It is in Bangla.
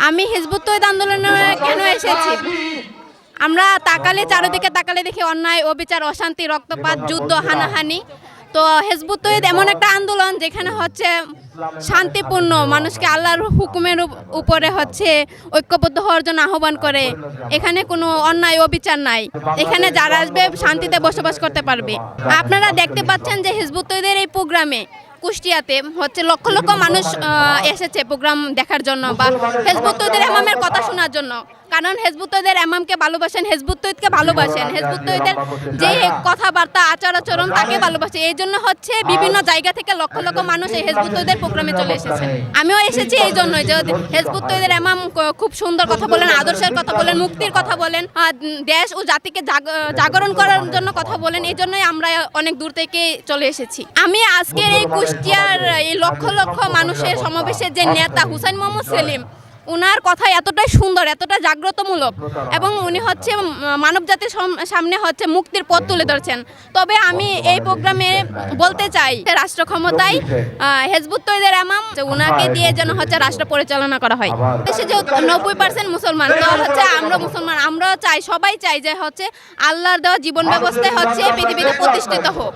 আমি হিজবুত তৌহিদ আন্দোলনে কেন এসেছি? আমরা চারিদিকে তাকালে দেখি অন্যায়, অবিচার, অশান্তি, রক্তপাত, যুদ্ধ, হানাহানি। তো হিজবুত তৌহিদ এমন একটা আন্দোলন যেখানে হচ্ছে শান্তিপূর্ণ মানুষকে আল্লাহর হুকুমের উপরে হচ্ছে ঐক্যবদ্ধ হওয়ার জন্য আহ্বান করে। এখানে কোনো অন্যায় অবিচার নাই, এখানে যারা আসবে শান্তিতে বসবাস করতে পারবে। আপনারা দেখতে পাচ্ছেন যে হিজবুত তৌহিদের এই প্রোগ্রামে কুষ্টিয়াতে হচ্ছে লক্ষ লক্ষ মানুষ এসেছে প্রোগ্রাম দেখার জন্য বা হিজবুত তৌহিদের ইমামের কথা শোনার জন্য। কারণ হিজবুত তৌহিদের ইমামকে ভালোবাসেন, হিজবুত তৌহিদকে ভালোবাসেন, হিজবুত তৌহিদের যে কথাবার্তা আচার আচরণ তাকে ভালোবাসে। এই জন্য হচ্ছে বিভিন্ন জায়গা থেকে লক্ষ লক্ষ মানুষ এই হিজবুত তৌহিদের প্রোগ্রামে চলে এসেছেন। আমিও এসেছি এই জন্যই যে হিজবুত তৌহিদের ইমাম খুব সুন্দর কথা বলেন, আদর্শের কথা বলেন, মুক্তির কথা বলেন, দেশ ও জাতিকে জাগরণ করার জন্য কথা বলেন। এই জন্যই আমরা অনেক দূর থেকে চলে এসেছি। আমি আজকের এই কুষ্টিয়ার এই লক্ষ লক্ষ মানুষের সমাবেশের যে নেতা হুসাইন মোহাম্মদ সেলিম, উনার কথা এতটাই সুন্দর, এতটা জাগ্রতমূলক এবং উনি হচ্ছে মানবজাতির সামনে হচ্ছে মুক্তির পথ তুলে ধরছেন। তবে আমি এই প্রোগ্রামে বলতে চাই রাষ্ট্র ক্ষমতায় হিজবুত তৌহিদের ইমাম উনাকে দিয়ে যেন হচ্ছে রাষ্ট্র পরিচালনা করা হয়। দেশে যে 90% মুসলমান, তো হচ্ছে আমরা মুসলমান, আমরাও চাই, সবাই চাই যে হচ্ছে আল্লাহর দেওয়া জীবন ব্যবস্থায় হচ্ছে পৃথিবীতে প্রতিষ্ঠিত হোক।